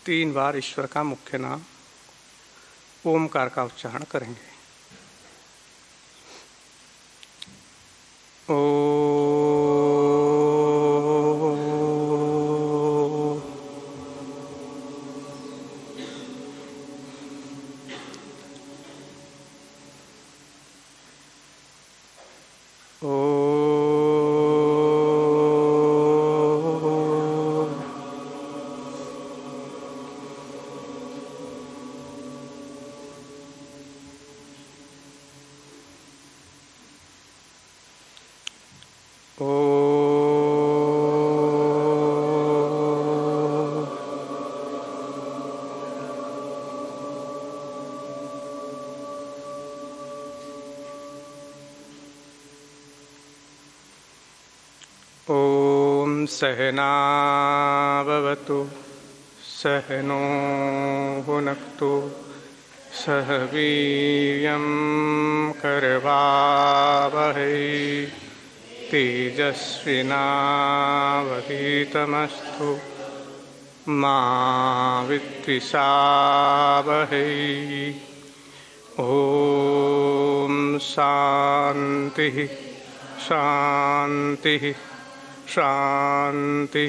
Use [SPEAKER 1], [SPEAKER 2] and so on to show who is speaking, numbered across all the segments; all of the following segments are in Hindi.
[SPEAKER 1] 3 बार ईश्वर का मुख्य नाम ओमकार का उच्चारण करेंगे। ओम सहना भवतु सहनो भुनक्तु सह वीर्यं करवावहै तेजस्विनावधीतमस्तु मा विद्विषावहै। ओम शांति शांति शांति।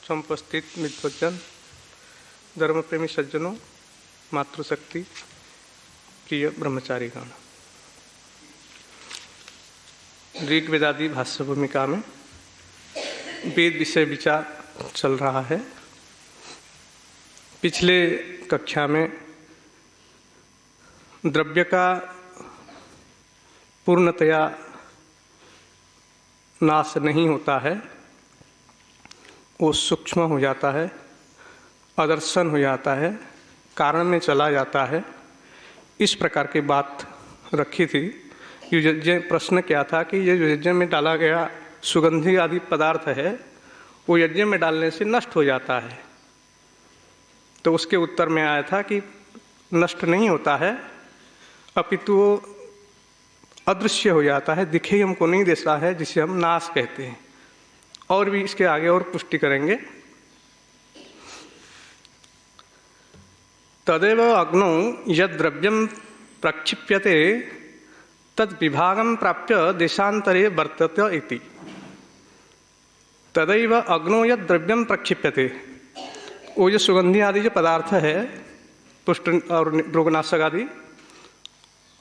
[SPEAKER 1] समुपस्थित मित्रजन, धर्म प्रेमी सज्जनों, मातृशक्ति प्रिय ब्रह्मचारीगण, ऋग वेदादि भाष्य भूमिका में वेद विषय विचार चल रहा है। पिछले कक्षा में द्रव्य का पूर्णतया नाश नहीं होता है, वो सूक्ष्म हो जाता है, अदर्शन हो जाता है, कारण में चला जाता है। इस प्रकार की बात रखी थी। यज्ञ प्रश्न क्या था कि ये यज्ञ में डाला गया सुगंधी आदि पदार्थ है, वो यज्ञ में डालने से नष्ट हो जाता है। तो उसके उत्तर में आया था कि नष्ट नहीं होता है, अपितु वो अदृश्य हो जाता है, दिखे हमको नहीं देता है, जिसे हम नाश कहते हैं। और भी इसके आगे और पुष्टि करेंगे। तदेव अग्नौ यद द्रव्यम प्रक्षिप्यते तद विभागम प्राप्य देशांतरे वर्तते इति। तदैव अग्नौ यद द्रव्यम प्रक्षिप्यते, वो जो सुगंधी आदि जो पदार्थ है, पुष्ट और रोगनाशक आदि,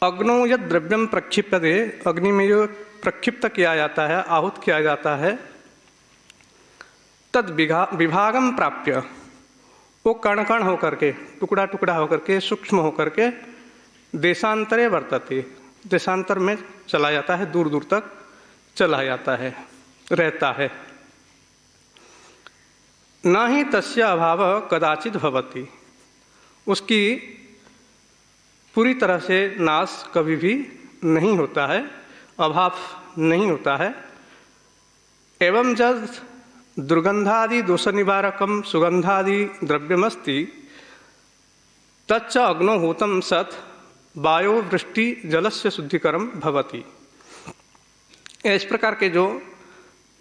[SPEAKER 1] अग्नौ यद द्रव्यम प्रक्षिप्यते, अग्नि में जो प्रक्षिप्त किया जाता है, आहूत किया जाता है, तद विभागम प्राप्य, वो कण कण होकर के, टुकड़ा टुकड़ा होकर के, सूक्ष्म होकर के देशांतरे वर्तते, देशांतर में चला जाता है, दूर दूर तक चला जाता है, रहता है। न ही तस्य अभाव कदाचित भवति, उसकी पूरी तरह से नाश कभी भी नहीं होता है, अभाव नहीं होता है। एवं जब दुर्गंधादि दोष निवारकम सुगंधादि द्रव्यमस्ति तच्च अग्नो हूतम सत् वायो वृष्टि जलस्य शुद्धिकरम भवति। इस प्रकार के जो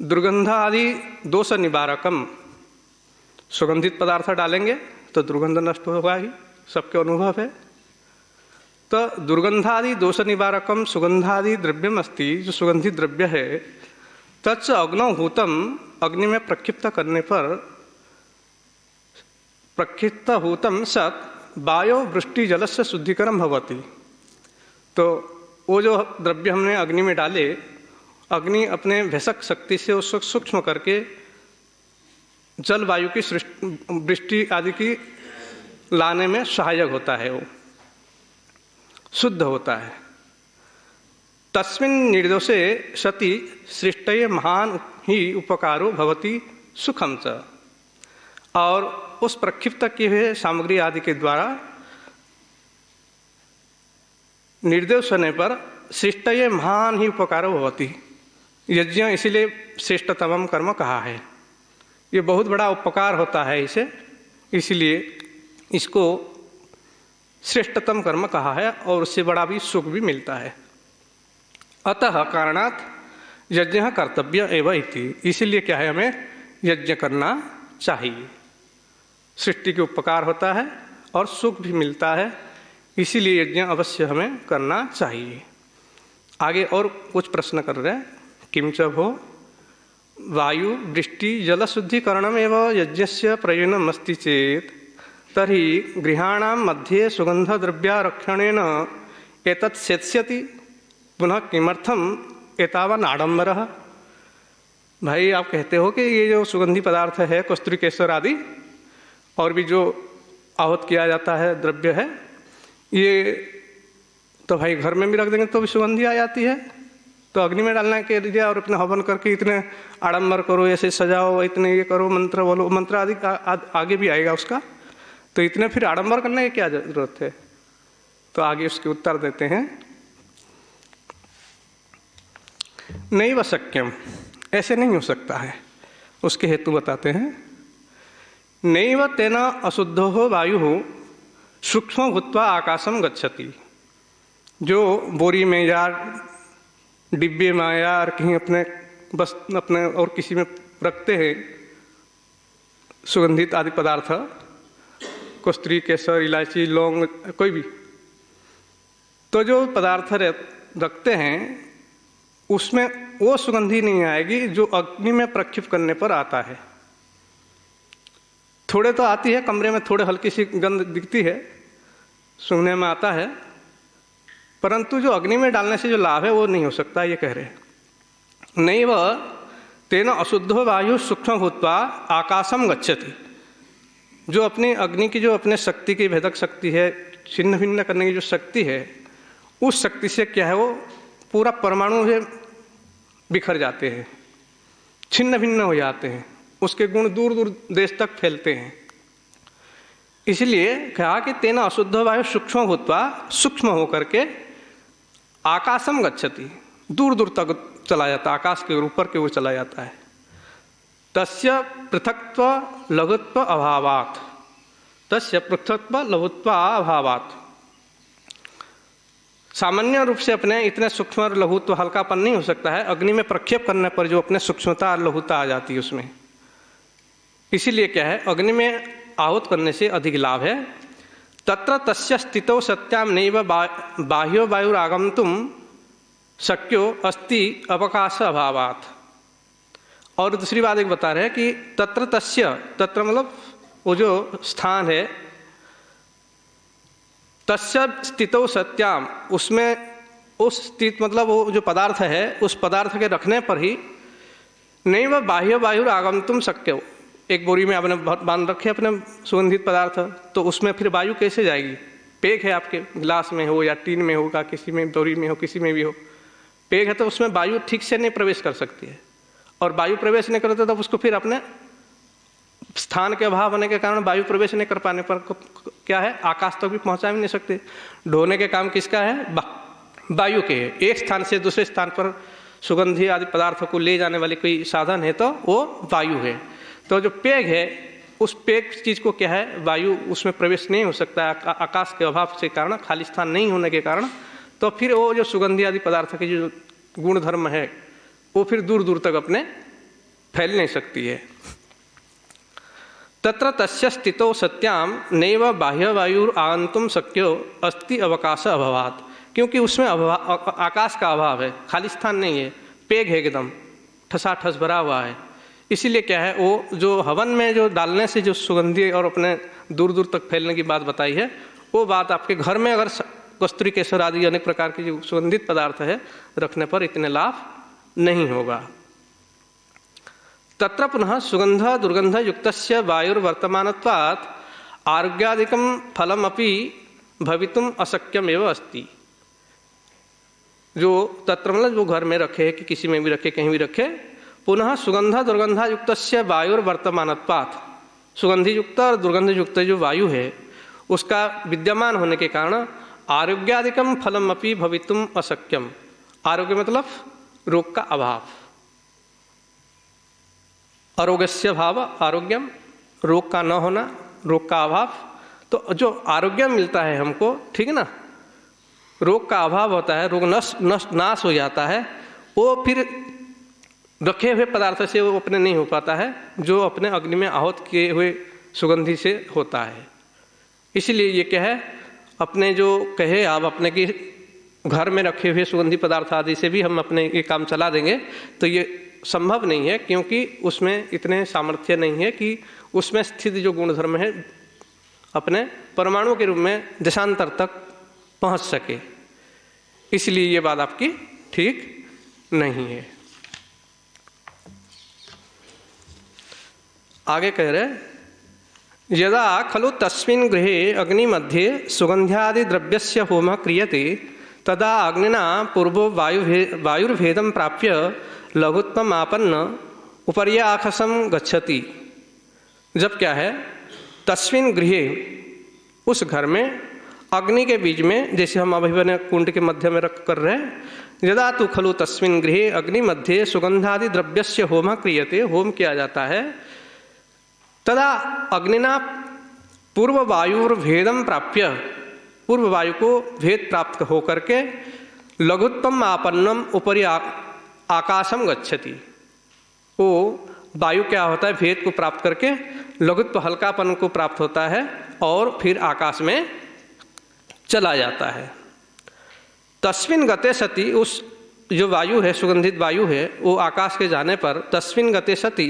[SPEAKER 1] दुर्गंधादि दोष निवारकम, सुगंधित पदार्थ डालेंगे तो दुर्गंध नष्ट होगा ही, सबके अनुभव है। तो दुर्गंधादि दोष निवारकम सुगंधादि द्रव्यम अस्ति, जो सुगंधित द्रव्य है, तच्च अग्नौ हूतम, अग्नि में प्रक्षिप्त करने पर प्रक्षिप्त हूतम सत् वायो वृष्टि जलस्य शुद्धिकरम भवति। तो वो जो द्रव्य हमने अग्नि में डाले, अग्नि अपने भेषक शक्ति से उसको सूक्ष्म करके जल वायु की वृष्टि आदि की लाने में सहायक होता है, वो शुद्ध होता है। तस्मिन् निर्दोषे सति सृष्टये महान ही उपकारो भवति सुखम च। और उस प्रक्षिप्त किए हुए सामग्री आदि के द्वारा निर्दोष होने पर सृष्टये महान ही उपकारो भवति, यज्ञ इसीलिए श्रेष्ठतमम कर्म कहा है। ये बहुत बड़ा उपकार होता है इसे, इसलिए इसको श्रेष्ठतम कर्म कहा है और उससे बड़ा भी सुख भी मिलता है। अतः कारणात् यज्ञ कर्तव्य एवं इति, इसीलिए क्या है, हमें यज्ञ करना चाहिए। सृष्टि के उपकार होता है और सुख भी मिलता है, इसीलिए यज्ञ अवश्य हमें करना चाहिए। आगे और कुछ प्रश्न कर रहे हैं। किंच भो वायु वृष्टि जल शुद्धिकरणम एवं यज्ञस्य प्रयोजनम अस्ति चेत तर्हि गृहाणां मध्ये सुगंधद्रव्यारक्षणेन एतत् सेत्स्यति पुनः किमर्थम एतावान आडंबरः। भाई आप कहते हो कि ये जो सुगंधी पदार्थ है, कस्तूरी केसर आदि और भी जो आहूत किया जाता है द्रव्य है, ये तो भाई घर में भी रख देंगे तो भी सुगंधी आ जाती है, तो अग्नि में डालना के दिया और अपने हवन करके इतने आडंबर करो, ऐसे सजाओ, इतने ये करो, मंत्र बोलो, मंत्र आदि आगे भी आएगा उसका, तो इतने फिर आडंबर करने की क्या जरूरत है। तो आगे उसके उत्तर देते हैं, नहीं व शक्यम, ऐसे नहीं हो सकता है। उसके हेतु बताते हैं, नैव तेन अशुद्धो वायु सूक्ष्म भूत्वा आकाशम गच्छति। जो बोरी में या डिब्बे में या कहीं अपने बस अपने और किसी में रखते हैं सुगंधित आदि पदार्थ, कस्तूरी केसर इलायची लौंग कोई भी, तो जो पदार्थ रखते हैं उसमें वो सुगंधी नहीं आएगी जो अग्नि में प्रक्षिप्त करने पर आता है। थोड़े तो आती है, कमरे में थोड़े हल्की सी गंध दिखती है, सूंघने में आता है, परंतु जो अग्नि में डालने से जो लाभ है वो नहीं हो सकता, ये कह रहे हैं। नहीं वह तेन अशुद्धो वायु सूक्ष्म भूत्वा आकाशम गच्छति। जो अपनी अग्नि की जो अपने शक्ति की भेदक शक्ति है, छिन्न भिन्न करने की जो शक्ति है, उस शक्ति से क्या है, वो पूरा परमाणु से बिखर जाते हैं, छिन्न भिन्न हो जाते हैं, उसके गुण दूर दूर देश तक फैलते हैं। इसलिए कहा कि तेना अशुद्ध वायु सूक्ष्म भूत्वा, सूक्ष्म होकर के आकाशम गच्छति, दूर दूर तक चला जाता है, आकाश के ऊपर के ओर चला जाता है। तस्य पृथक्त्व लघुत्व अभावात्, तस्य पृथक्त्व लघुत्व अभावात्। सामान्य रूप से अपने इतने सूक्ष्म और लघुत्व हल्कापन नहीं हो सकता है, अग्नि में प्रक्षेप करने पर जो अपने सूक्ष्मता और लघुता आ जाती है उसमें। इसीलिए क्या है, अग्नि में आहूत करने से अधिक लाभ है। तत्र तस्य स्थितौ सत्याम नैव बाह्यो वायुरागन्तुम शक्यो अस्ति अवकाश अभावात्। और दूसरी बात एक बता रहे हैं कि तत्र तस्य, तत्र मतलब वो जो स्थान है, तस्य स्थितौ सत्याम, उसमें उस स्थित मतलब वो जो पदार्थ है, उस पदार्थ के रखने पर ही नैव बाह्य वायुरागन्तुम शक्यो। एक बोरी में आपने बांध रखे अपने सुगंधित पदार्थ, तो उसमें फिर वायु कैसे जाएगी। पैक है आपके गिलास में हो या टीन में होगा, किसी में बोरी में हो, किसी में भी हो, पैक है तो उसमें वायु ठीक से नहीं प्रवेश कर सकती है, और वायु प्रवेश नहीं करते तब उसको फिर अपने स्थान के अभाव होने के कारण वायु प्रवेश नहीं कर पाने पर क्या है, आकाश तक भी पहुंचा भी नहीं सकते। ढोने के काम किसका है, वायु के है। एक स्थान से दूसरे स्थान पर सुगंधी आदि पदार्थों को ले जाने वाली कोई साधन है तो वो वायु है। तो जो पेग है, उस पेग चीज़ को क्या है, वायु उसमें प्रवेश नहीं हो सकता है आकाश के अभाव के कारण, खाली स्थान नहीं होने के कारण। तो फिर वो जो सुगंधी आदि पदार्थ के जो गुण धर्म है वो फिर दूर दूर तक अपने फैल नहीं सकती है। तत्र तस्य स्थितौ सत्याम नैव बाह्य वायुर आगन्तुम शक्यो अस्ति अवकाश अभावात्। क्योंकि उसमें आकाश का अभाव है, खाली स्थान नहीं है, पेग है, एकदम ठसाठस भरा हुआ है। इसीलिए क्या है, वो जो हवन में जो डालने से जो सुगंधी और अपने दूर दूर तक फैलने की बात बताई है, वो बात आपके घर में अगर कस्तूरी केसर आदि अनेक प्रकार के जो सुगंधित पदार्थ है रखने पर इतने लाभ नहीं होगा। तत्र पुनः सुगंध दुर्गंध युक्तस्य वायुर्वर्तमानत्वात् आरोग्यादिकं फलमपि भवितुम अशक्यमेव अस्ति। जो तत्र मतलब जो घर में रखे कि किसी में भी रखे, कहीं भी रखे, पुनः सुगंध दुर्गंधा युक्तस्य वायुर्वर्तमानत्वात्, सुगंधी युक्त और दुर्गंध युक्त जो वायु है उसका विद्यमान होने के कारण आरोग्यादिकम फलम अपि भवितुम अशक्यम। आरोग्य मतलब रोग का अभाव, आरोग्यस्य भाव आरोग्यम, रोग का न होना, रोग का अभाव। तो जो आरोग्य मिलता है हमको, ठीक है ना, रोग का अभाव होता है, रोग नाश हो जाता है, वो फिर रखे हुए पदार्थ से वो अपने नहीं हो पाता है, जो अपने अग्नि में आहूत किए हुए सुगंधि से होता है। इसलिए ये क्या है, अपने जो कहे आप अपने की घर में रखे हुए सुगंधी पदार्थ आदि से भी हम अपने ये काम चला देंगे, तो ये संभव नहीं है, क्योंकि उसमें इतने सामर्थ्य नहीं है कि उसमें स्थित जो गुणधर्म है अपने परमाणु के रूप में देशांतर तक पहुंच सके। इसलिए ये बात आपकी ठीक नहीं है। आगे कह रहे, यदा खलु तस्मिन् गृहे अग्निमध्ये सुगंध्यादि द्रव्यस्य होमः क्रियते तदा अग्निना पूर्वो वायुर्भेदं प्राप्य लघुत्वम् आपन्न उपर्याखसं गच्छति। जब क्या है, तस्मिन् गृहे उस घर में अग्नि के बीच में, जैसे हम अभिवन कुंड के मध्य में रख कर रहे हैं, यदा तो खलु तस्मिन् गृहे अग्नि मध्य सुगंधादि द्रव्यस्य होमः क्रियते, होम किया जाता है, तदा अग्निना पूर्व वायुर्भेदम प्राप्य, पूर्व वायु को भेद प्राप्त होकर के लघुत्वम आपन्नम उपरि आकाशम गच्छति। वो वायु क्या होता है, भेद को प्राप्त करके लघुत्व हल्कापन को प्राप्त होता है और फिर आकाश में चला जाता है। तस्मिन् गते सति, उस जो वायु है, सुगंधित वायु है, वो आकाश के जाने पर तस्मिन् गते सति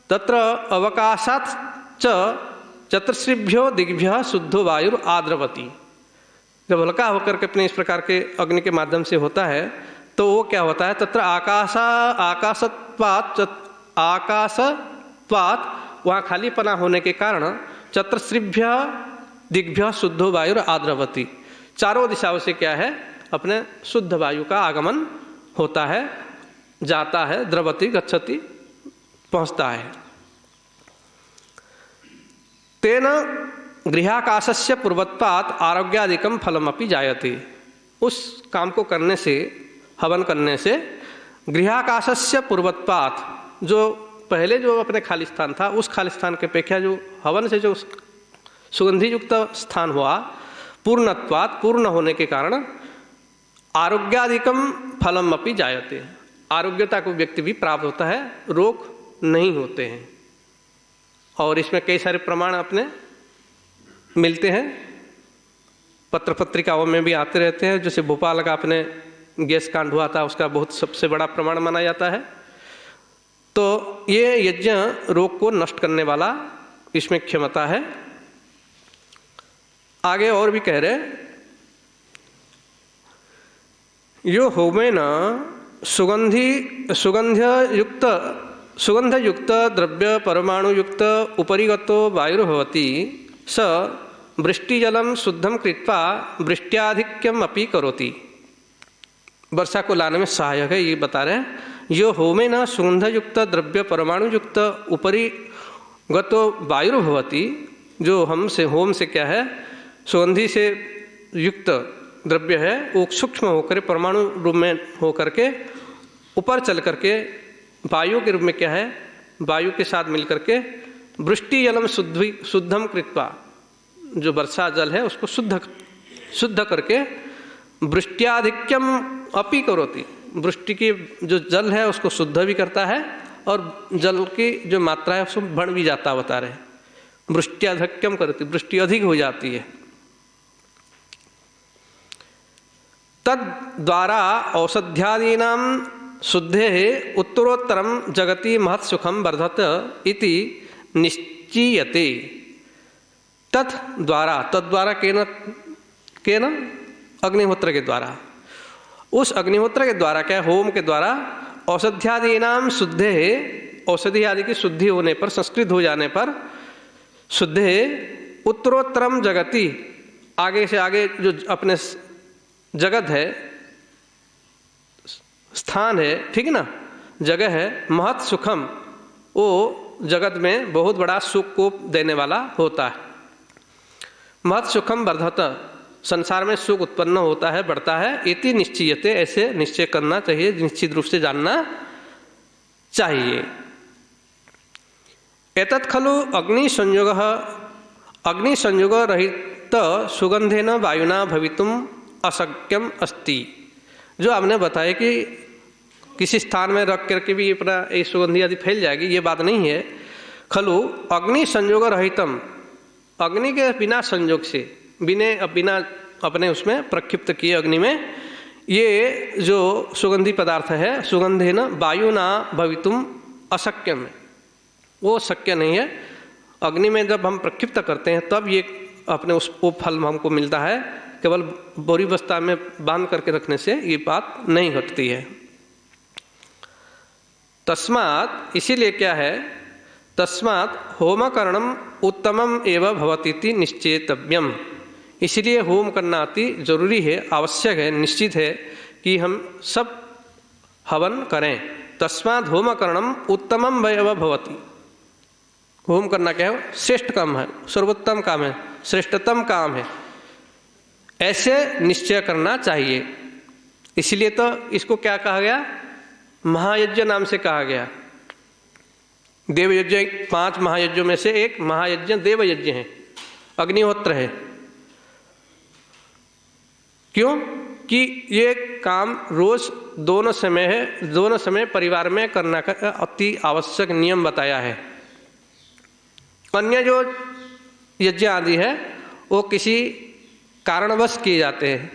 [SPEAKER 1] तत्र अवकाशात् च चतुर्षिभ्यो दिग्भ्यः शुद्धो वायुर आद्रवती। जब हल्का होकर के अपने इस प्रकार के अग्नि के माध्यम से होता है तो वो क्या होता है, तत्र आकाशत्वात् वहाँ खालीपना होने के कारण चतुर्षिभ्य दिग्भ्यः शुद्धो वायुर आद्रवती, चारों दिशाओं से क्या है, अपने शुद्ध वायु का आगमन होता है, जाता है, द्रवती गच्छति, पहुँचता है। तेन गृहाकाशस्य पूर्वत्वात् आरोग्यादिकं फलमपि जायते। उस काम को करने से, हवन करने से, गृहाकाशस्य पूर्वत्वात्, जो पहले जो अपने खाली स्थान था उस खाली स्थान के अपेक्षा जो हवन से जो सुगंधि युक्त स्थान हुआ, पूर्णत्वात्, पूर्ण होने के कारण आरोग्यादिकं फलमपि जायते, आरोग्यता को व्यक्ति भी प्राप्त होता है, रोग नहीं होते हैं। और इसमें कई सारे प्रमाण अपने मिलते हैं, पत्र पत्रिकाओं में भी आते रहते हैं। जैसे भोपाल का अपने गैस कांड हुआ था, उसका बहुत सबसे बड़ा प्रमाण माना जाता है। तो ये यज्ञ रोग को नष्ट करने वाला, इसमें क्षमता है। आगे और भी कह रहे, यो होमेन सुगंध युक्त द्रव्य परमाणु युक्त उपरिगतो वायुर्भवति स वृष्टिजलम शुद्धम कृत्वा वृष्ट्याधिक्यम अपि करोति। वर्षा को लाने में सहायक है, ये बता रहे हैं। यो होमेन सुगंध युक्त द्रव्य परमाणु युक्त उपरिगतो वायुर्भवति, जो हमसे होम से क्या है, सुगंधि से युक्त द्रव्य है, वो सूक्ष्म होकर परमाणु रूप में होकर के ऊपर चल करके वायु के रूप में क्या है, वायु के साथ मिलकर के वृष्टि जलम शुद्धम कृत्वा, जो वर्षा जल है उसको शुद्ध करके वृष्ट्याधिक्यम अपि करोति, वृष्टि की जो जल है उसको शुद्ध भी करता है और जल की जो मात्रा है उसको बढ़ भी जाता, बता रहे। वृष्ट्याधिक्यम करती, वृष्टि अधिक हो जाती है। तद द्वारा औषध्यादीनां शुद्धे उत्तरोत्तरम जगति महत् सुखम वर्धत इति निश्चीयते। तद्वारा केन अग्निहोत्र के द्वारा, उस अग्निहोत्र के द्वारा क्या, होम के द्वारा औषध्यादीनां शुद्धे, औषधि आदि की शुद्धि होने पर, संस्कृत हो जाने पर, शुद्धे उत्तरोत्तरम जगति, आगे से आगे जो अपने जगत है, स्थान है, ठीक है ना, जगह है, महत् सुखम, वो जगत में बहुत बड़ा सुख को देने वाला होता है। महत् सुखम वर्धत, संसार में सुख उत्पन्न होता है, बढ़ता है। इति निश्चयते, ऐसे निश्चय करना चाहिए, निश्चित रूप से जानना चाहिए। एतत् खलु अग्नि संयोग रहित सुगंधेन वायुना भवितुम अशक्यम अस्ति। जो आपने बताया कि किसी स्थान में रख करके भी अपना ये सुगंधी आदि फैल जाएगी, ये बात नहीं है। खलु अग्नि संयोग रहितम, अग्नि के बिना संयोग से, बिना अपने उसमें प्रक्षिप्त किए अग्नि में, ये जो सुगंधी पदार्थ है सुगंधेन वायु ना भवितुम अशक्यम है, वो शक्य नहीं है। अग्नि में जब हम प्रक्षिप्त करते हैं तब ये अपने उस वो फल हमको मिलता है, केवल बोरी बस्ता में बांध करके रखने से ये बात नहीं घटती है। तस्मात्, इसीलिए क्या है, तस्मात् होमकरणम उत्तमम एव भवतीति निश्चेतव्यम, इसलिए होम करना अति जरूरी है, आवश्यक है, निश्चित है कि हम सब हवन करें। तस्मात् होमकरणम उत्तमम एव भवति, होम करना क्या है, श्रेष्ठ काम है, सर्वोत्तम काम है, श्रेष्ठतम काम है, ऐसे निश्चय करना चाहिए। इसलिए तो इसको क्या कहा गया, महायज्ञ नाम से कहा गया। देवयज्ञ 5 महायज्ञों में से एक महायज्ञ देवयज्ञ है, अग्निहोत्र है। क्यों कि ये काम रोज दोनों समय है, दोनों समय परिवार में करना का अति आवश्यक नियम बताया है। अन्य जो यज्ञ आदि है वो किसी कारणवश किए जाते हैं,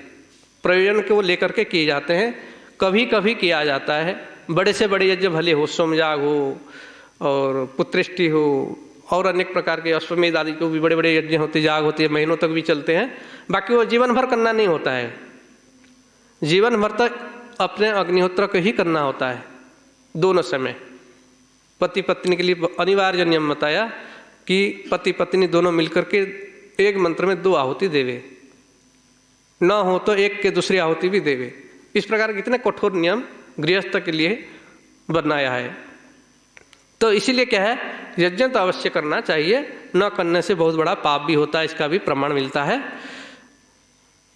[SPEAKER 1] प्रयोजन को लेकर के किए जाते हैं, कभी कभी किया जाता है। बड़े से बड़े यज्ञ भले हो, सोमयाग हो और पुत्रेष्टि हो और अनेक प्रकार के अश्वमेध आदि को भी बड़े बड़े यज्ञ होते, याग होते हैं, महीनों तक भी चलते हैं। बाकी वो जीवन भर करना नहीं होता है, जीवन भर तक अपने अग्निहोत्र को ही करना होता है दोनों समय। पति पत्नी के लिए अनिवार्य नियम बताया कि पति पत्नी दोनों मिलकर के एक मंत्र में 2 आहुति देवे, न हो तो एक के दूसरी आहुति भी देवे। इस प्रकार के कितने कठोर नियम गृहस्थ के लिए बनाया है। तो इसीलिए क्या है, यज्ञ तो अवश्य करना चाहिए, न करने से बहुत बड़ा पाप भी होता है, इसका भी प्रमाण मिलता है।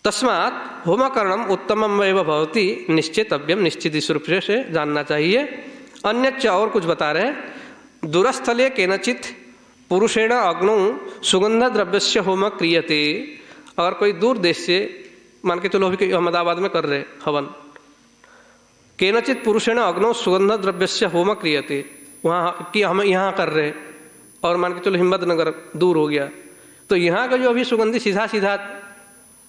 [SPEAKER 1] तस्मात् होमकरणम उत्तमम एव भवति निश्चितव्यम, निश्चित इस रूप से जानना चाहिए। अन्यच्च, और कुछ बता रहे, दूरस्थले केनचित पुरुषेण अग्नौ सुगंध द्रव्यस्य होम क्रियते। अगर कोई दूर देश से, मान के चलो अभी अहमदाबाद में कर रहे हवन, केनचित पुरुषेण अग्नौ सुगंध द्रव्यस्य होम क्रियते, वहाँ कि हम यहाँ कर रहे, और मान के चलो हिम्मतनगर दूर हो गया, तो यहाँ का जो अभी सुगंधी सीधा सीधा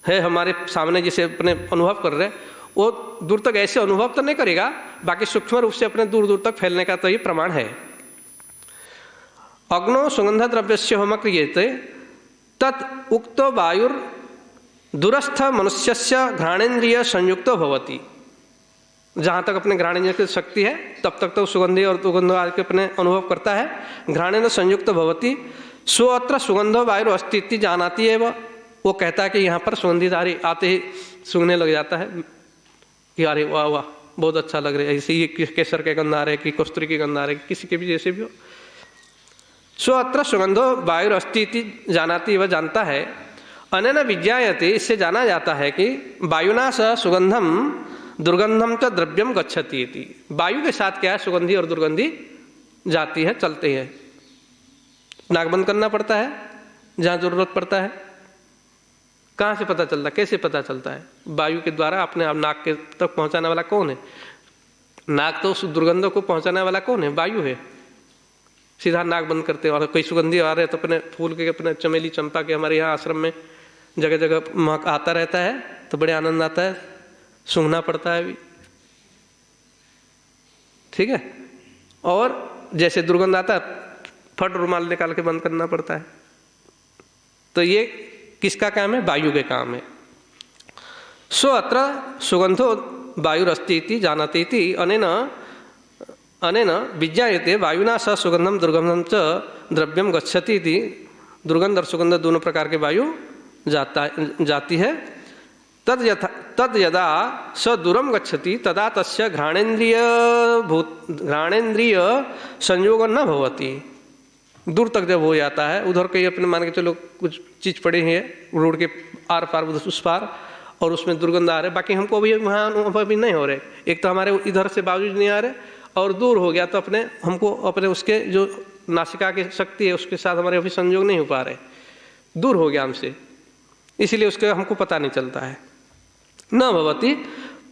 [SPEAKER 1] है हमारे सामने जिसे अपने अनुभव कर रहे, वो दूर तक ऐसे अनुभव तो नहीं करेगा, बाकी सूक्ष्म रूप से अपने दूर दूर तक फैलने का तो ये प्रमाण है। अग्नो सुगंध द्रव्यस्य होम क्रियते तत् उक्तो वायुर दूरस्थ मनुष्यस्य घ्राणेन्द्रिय संयुक्त भवति। जहाँ तक अपने घ्राणेन्द्रिय की शक्ति है तब तक तो सुगंधी और दुगंध आदि के अपने अनुभव करता है। घ्राणेन्द्र संयुक्त भवति सो अत्र सुगंधो वायु अस्तित्व जानाती है। वो कहता है कि यहाँ पर सुगंधी धारी आते ही सूंघने लग जाता है कि अरे वाह वाह बहुत अच्छा लग रहा है, ऐसे ये केसर के गंध आ रहे, कि कस्तूरी के गंध आ रहे, किसी के भी जैसे भी हो। सो अत्र सुगंधो वायु अस्तित्व जानाती, वह जानता है। अनेन विज्ञायते, इससे जाना जाता है कि वायुना सह सुगंधम दुर्गंधम च द्रव्यम गच्छति इति। वायु के साथ क्या है, सुगंधी और दुर्गंधी जाती है, चलती है। नाक बंद करना पड़ता है जहाँ जरूरत पड़ता है। कहाँ से पता चलता है, कैसे पता चलता है? वायु के द्वारा अपने आप नाक के तक पहुँचाने वाला कौन है? नाक तो उस दुर्गंधों को पहुँचाने वाला कौन है? वायु है। सीधा नाक बंद करते, और कोई सुगंधी आ रहे तो अपने फूल के, अपने चमेली चंपा के, हमारे यहाँ आश्रम में जगह जगह महक आता रहता है तो बड़े आनंद आता है, सूंघना पड़ता है भी, ठीक है। और जैसे दुर्गंध आता है फट रुमाल निकाल के बंद करना पड़ता है। तो ये किसका काम है? वायु के काम है। सो अत्र सुगंधो वायुरस्ति इति जानति इति अनेन अनेन विज्ञायते वायुना सह सुगंधम दुर्गंधम च द्रव्यम गच्छति इति। दुर्गंध और सुगंध दोनों प्रकार के वायु जाती है। तद यदा स दूरम गच्छति तदा तस्य घ्राणेन्द्रिय संयोग न भवति। दूर तक जब हो जाता है, उधर कहीं अपने मान के चलो कुछ चीज पड़ी है रोड के आर पार उस पार, और उसमें दुर्गंध आ रहे, बाकी हमको अभी वहाँ अनुभव भी नहीं हो रहे। एक तो हमारे इधर से बावजूद नहीं आ रहे, और दूर हो गया तो अपने हमको अपने उसके जो नासिका की शक्ति है उसके साथ हमारे अभी संयोग नहीं हो पा रहे, दूर हो गया हमसे, इसीलिए उसके हमको पता नहीं चलता है। न भवति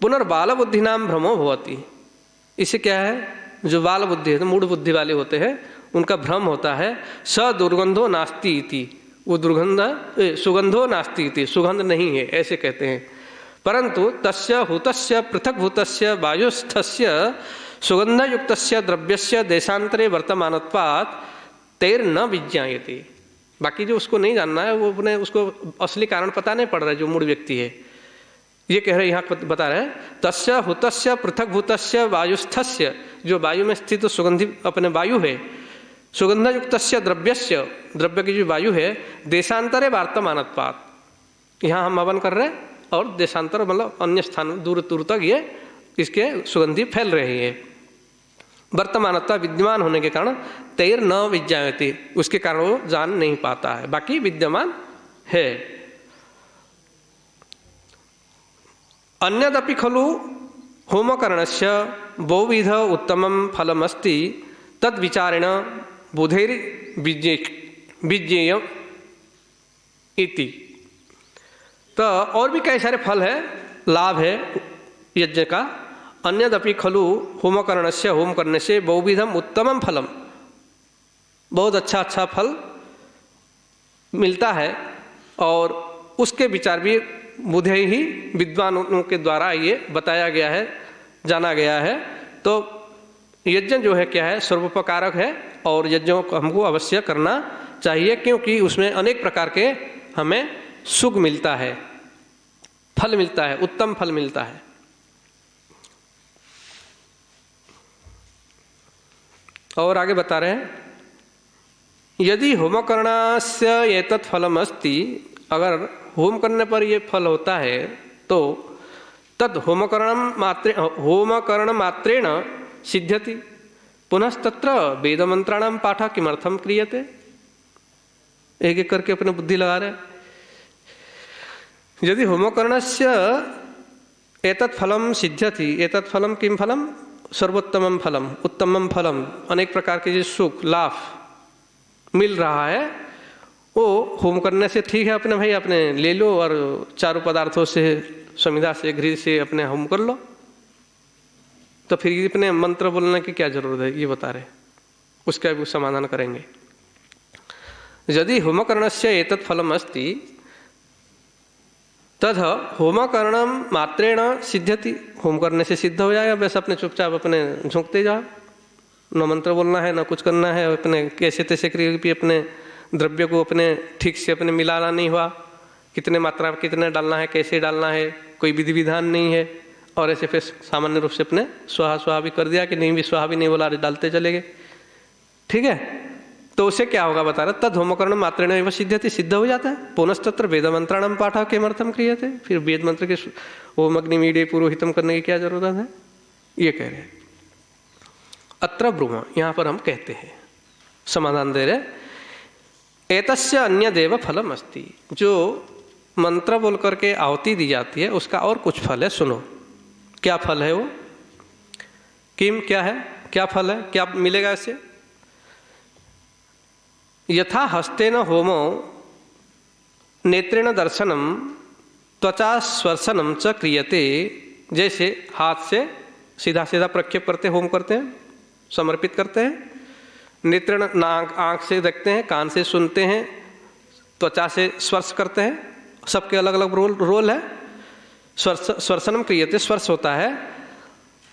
[SPEAKER 1] पुनर्बाल बुद्धि नाम भ्रमो भवति। इसे क्या है, जो बाल बुद्धि है, तो मूढ़ बुद्धि वाले होते हैं, उनका भ्रम होता है। स दुर्गंधो नास्ति इति, वो सुगंधो नास्ति इति, सुगंध नहीं है ऐसे कहते हैं। परंतु तस्य हुतस्य पृथक भूतस्य वायुस्थस्य सुगंधयुक्तस्य द्रव्यस्य देशांतरे वर्तमानत्वात् तैर्न विज्ञायते। बाकी जो उसको नहीं जानना है, वो अपने उसको असली कारण पता नहीं पड़ रहा है, जो मूढ़ व्यक्ति है। ये कह रहे यहाँ बता रहे हैं, तस्य हुतस्य पृथक भूतस्य वायुस्थस्य, जो वायु में स्थित सुगंधि अपने वायु है, सुगंधयुक्तस्य द्रव्यस्य, द्रव्य की जो वायु है, देशांतरे वार्तमानत्वात्, यहाँ हम हवन कर रहे हैं और देशांतर मतलब अन्य स्थान दूर दूर तक ये इसके सुगंधि फैल रही है। वर्तमानत्व विद्यमान होने के कारण तैर न विज्ञायते, उसके कारण वो जान नहीं पाता है, बाकी विद्यमान है। अन्यदपि खलु होमकरणस्य बहुविध उत्तमं फलमस्ति तद विचारेण बुधैर विज्ञेय इति। तो और भी कई सारे फल है, लाभ है यज्ञ का। अन्यदपि खलु होमकरणस्य, होम करने से बहुविधम उत्तमम फलम, बहुत अच्छा फल मिलता है, और उसके विचार भी बुधे ही विद्वानों के द्वारा ये बताया गया है, जाना गया है। तो यज्ञ जो है क्या है, सर्वोपकारक है, और यज्ञों को हमको अवश्य करना चाहिए, क्योंकि उसमें अनेक प्रकार के हमें सुख मिलता है, फल मिलता है, उत्तम फल मिलता है। और आगे बता रहे हैं, यदि होमकर्णस्य एतत् फलम अस्ति, अगर होम करने पर ये फल होता है तो तद होमकर्ण मात्रेण सिद्ध्यति पुनस्तत्र वेदमंत्राणां पाठ किमर्थम क्रियते। एक एक करके अपने बुद्धि लगा रहे। यदि होमकर्णस्य एतत् फलम सिद्ध्यति, एतत् फलम किम फलम, सर्वोत्तमम फलम, उत्तमम फलम, अनेक प्रकार के जो सुख लाभ मिल रहा है, वो होम करने से ठीक है, अपने भाई अपने ले लो और चारों पदार्थों से, समिधा से, घृत से अपने होम कर लो। तो फिर अपने मंत्र बोलने की क्या जरूरत है, ये बता रहे, उसका भी समाधान करेंगे। यदि होमकर्णस्य एतत् फलम अस्ति तद होमकर्णम मात्रेण सिद्ध्यति, होम करने से सिद्ध हो जाएगा। बस अपने चुपचाप अपने झोंकते जाओ, न मंत्र बोलना है, न कुछ करना है, अपने कैसे तैसे क्रिया अपने द्रव्य को अपने ठीक से अपने मिलाना नहीं हुआ, कितने मात्रा कितने डालना है, कैसे डालना है, कोई विधि विधान नहीं है, और ऐसे फिर सामान्य रूप से अपने स्वाहा भी कर दिया कि नहीं भी स्वाहा भी नहीं बोला, डालते चले गए। ठीक है, तो उसे क्या होगा बता रहा, तद होमकर्ण मात्रेण एव सिद्ध्यति, सिद्ध हो जाता है। पुनस्तत्र वेद मंत्राणां पाठ किमर्थम क्रियते, फिर वेद मंत्र के ओम अग्निमीडे पुरोहितम करने की क्या जरूरत है, ये कह रहे हैं। अत्र ब्रूम, यहाँ पर हम कहते हैं, समाधान दे रहे, एतस्य अन्यदेव फलम अस्ति, जो मंत्र बोल करके आहुति दी जाती है उसका और कुछ फल है, सुनो। क्या फल है वो, किम क्या है, क्या फल है, क्या मिलेगा इससे। यथा हस्तेन होमो नेत्रेण दर्शनम त्वचा स्पर्शनम च क्रियते, जैसे हाथ से सीधा सीधा प्रक्षेप करते होम करते हैं, समर्पित करते हैं, नेत्रेण आँख से देखते हैं, कान से सुनते हैं, त्वचा से स्पर्श करते हैं, सबके अलग अलग रोल है। स्पर्शनम क्रियते, स्पर्श होता है,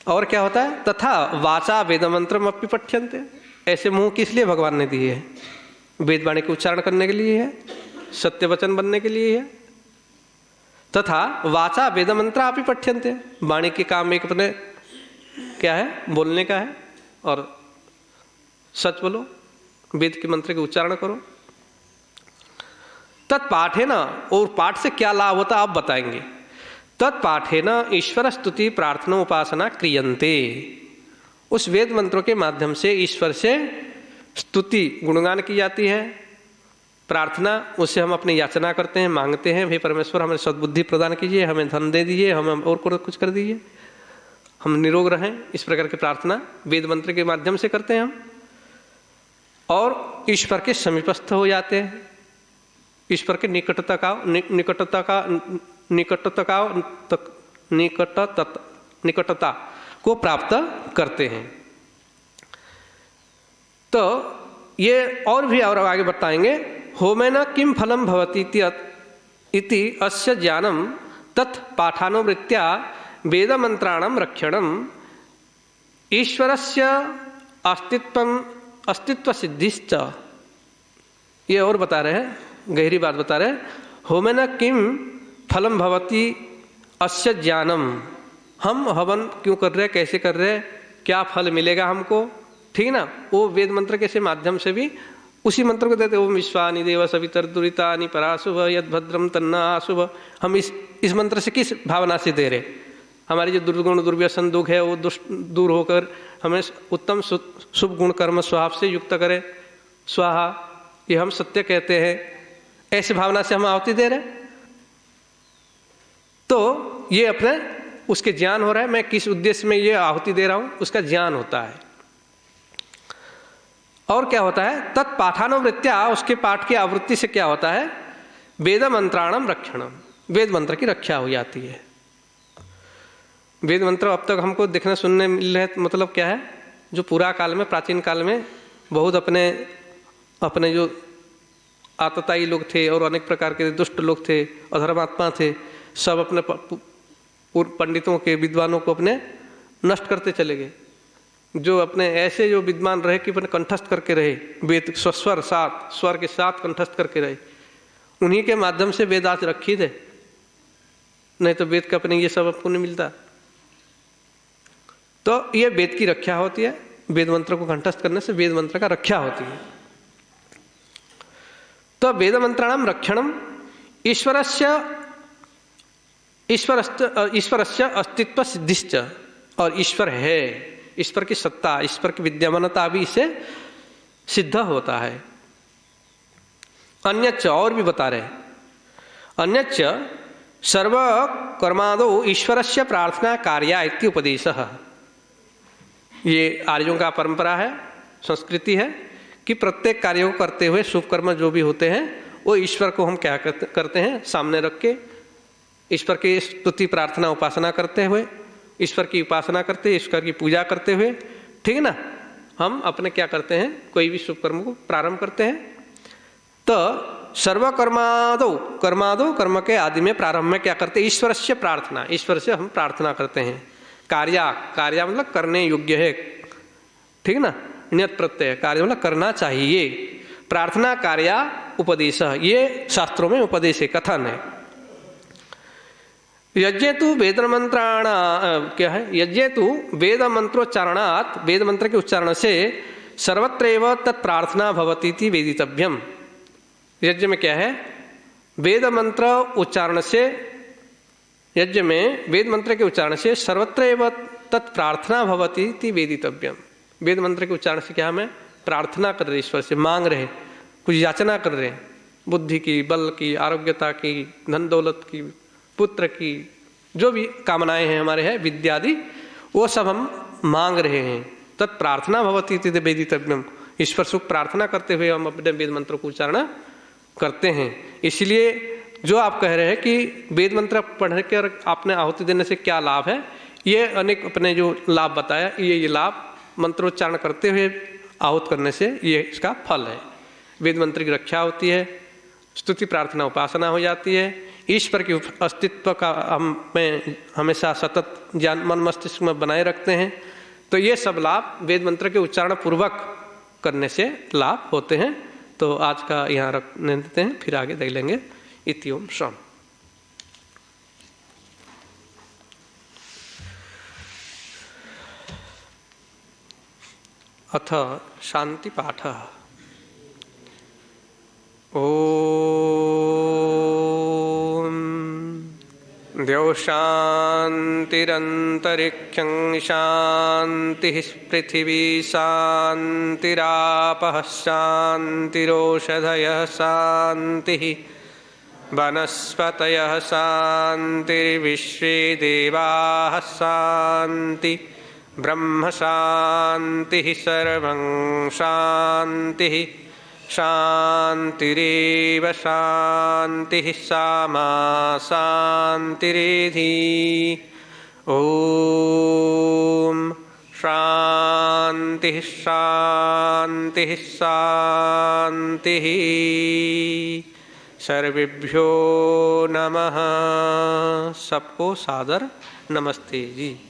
[SPEAKER 1] और क्या होता है, तथा वाचा वेद मंत्रम अपि पठ्यन्ते, ऐसे मुंह किस लिए भगवान ने दिए है, वेद वाणी के उच्चारण करने के लिए है, सत्य वचन बनने के लिए है। तथा वाचा वेद मंत्र आप ही पठ्यन्ते, वाणी के काम एक अपने क्या है, बोलने का है, और सच बोलो, वेद के मंत्र के उच्चारण करो। तत्पाठेन, और पाठ से क्या लाभ होता आप बताएंगे। तत्पाठेन ईश्वर स्तुति प्रार्थना उपासना क्रियन्ते, उस वेद मंत्रों के माध्यम से ईश्वर से स्तुति गुणगान की जाती है, प्रार्थना, उससे हम अपनी याचना करते हैं, मांगते हैं, भाई परमेश्वर हमें सद्बुद्धि प्रदान कीजिए, हमें धन दे दीजिए, हमें और कुछ कर दीजिए, हम निरोग रहें, इस प्रकार की प्रार्थना वेद मंत्र के माध्यम से करते हैं हम, और ईश्वर के समीपस्थ हो जाते हैं, ईश्वर के निकटता को प्राप्त करते हैं। तो ये और भी और आगे बताएंगे। होमेन किम फलम भवति इति अस्य ज्ञानम तत् पाठानुवृत्त्या वेद मंत्राणाम रक्षणम ईश्वरस्य अस्तित्व सिद्धिश्च। ये और बता रहे हैं, गहरी बात बता रहे हैं। होमेन किम फलम भवति अस्य ज्ञानम, हम हवन क्यों कर रहे हैं, कैसे कर रहे हैं, क्या फल मिलेगा हमको, ठीक ना। वो वेद मंत्र के से माध्यम से भी उसी मंत्र को देते। ओम विश्वानि देव सवितर्दुरितानि पराशुभ यद भद्रम तन्ना अशुभ। हम इस मंत्र से किस भावना से दे रहे, हमारी जो दुर्गुण दुर्व्यसन दुख है वो दूर होकर हमें उत्तम शुभ गुण कर्म स्वभाव से युक्त करे। स्वाहा, ये हम सत्य कहते हैं, ऐसी भावना से हम आहुति दे रहे। तो ये अपने उसके ज्ञान हो रहा है, मैं किस उद्देश्य में ये आहुति दे रहा हूं, उसका ज्ञान होता है। और क्या होता है, तत्पाठानुवृत्त्या, उसके पाठ की आवृत्ति से क्या होता है, वेद मंत्राणाम रक्षणम, वेद मंत्र की रक्षा हो जाती है। वेद मंत्र अब तक हमको देखने सुनने मिल रहे, मतलब क्या है, जो पूरा काल में, प्राचीन काल में बहुत अपने जो आतताई लोग थे और अनेक प्रकार के दुष्ट लोग थे, अधर्मात्मा थे, सब अपने पंडितों के विद्वानों को अपने नष्ट करते चले गए। जो अपने ऐसे जो विद्वान रहे कि अपने कंठस्थ करके रहे, वेद स्वर के साथ कंठस्थ करके रहे, उन्हीं के माध्यम से वेद आज रखी थे, नहीं तो वेद का अपने ये सब आपको नहीं मिलता। तो ये वेद की रक्षा होती है, वेद मंत्र को कंठस्थ करने से वेद मंत्र का रक्षा होती है। तो वेद मंत्राणाम रक्षणम ईश्वरस्य अस्तित्व सिद्धिश्च, और ईश्वर है, ईश्वर की सत्ता, ईश्वर की विद्यमानता भी इसे सिद्ध होता है। अन्यच्च, और भी बता रहे, अन्यच्च सर्व कर्मादौ ईश्वरस्य प्रार्थना कार्या इति उपदेशः। ये आर्यों का परंपरा है, संस्कृति है कि प्रत्येक कार्यों को करते हुए शुभ कर्म जो भी होते हैं वो ईश्वर को हम क्या करते हैं, सामने रख के ईश्वर की स्तुति प्रार्थना उपासना करते हुए, ईश्वर की उपासना करते, ईश्वर की पूजा करते हुए, ठीक है ना, हम अपने क्या करते हैं, कोई भी शुभ कर्म को प्रारंभ करते हैं। तो सर्व कर्मादो कर्म के आदि में प्रारंभ में क्या करते हैं, ईश्वर से प्रार्थना, ईश्वर से हम प्रार्थना करते हैं। कार्य मतलब करने योग्य है, ठीक ना, नियत प्रत्यय, कार्य मतलब करना चाहिए। प्रार्थना कार्य उपदेश, ये शास्त्रों में उपदेश है, कथन है। यज्ञ तो वेद मंत्राण क्या है, यज्ञ तो वेद मंत्रोच्चारणात्, वेद मंत्र के उच्चारण से सर्वत्रैव तत्प्रार्थना भवति इति वेदितव्यम। यज्ञ में क्या है, वेद मंत्र उच्चारण से, यज्ञ में वेद मंत्र के उच्चारण से सर्वत्रैव तत्प्रार्थना भवति इति वेदितव्यम। वेद मंत्र के उच्चारण से क्या, हमें प्रार्थना कर रहे, ईश्वर से मांग रहे, कुछ याचना कर रहे, बुद्धि की, बल की, आरोग्यता की, धन दौलत की, पुत्र की, जो भी कामनाएं हैं हमारे हैं, विद्यादि, वो सब हम मांग रहे हैं। तत्प्रार्थना भवति इति वेदितव्यम, ईश्वर सुख प्रार्थना करते हुए हम अपने वेद मंत्र को उच्चारण करते हैं। इसलिए जो आप कह रहे हैं कि वेद मंत्र पढ़ कर आपने आहुति देने से क्या लाभ है, ये अनेक अपने जो लाभ बताया, ये लाभ मंत्रोच्चारण करते हुए आहुत करने से ये इसका फल है। वेद मंत्र की रक्षा होती है, स्तुति प्रार्थना उपासना हो जाती है, ईश्वर के अस्तित्व का हमें हमेशा सतत ज्ञान मन मस्तिष्क में बनाए रखते हैं। तो ये सब लाभ वेद मंत्र के उच्चारण पूर्वक करने से लाभ होते हैं। तो आज का यहाँ रखने देते हैं, फिर आगे देख लेंगे। इति ओम शाम। अथ शांति पाठ। ओम द्यौ शांतिरंतरिक्षं शांति, पृथिवी शांतिरापः शांतिरोषधयः शांति, वनस्पतयः शांतिर्विश्वे देवाः शांति, ब्रह्म शांति सर्वं शांति, शांतिरेव शांति, सामा शांतिरेधि।
[SPEAKER 2] ओम शांति शांति शांति। सर्वेभ्यो नमः। सबको सादर नमस्ते जी।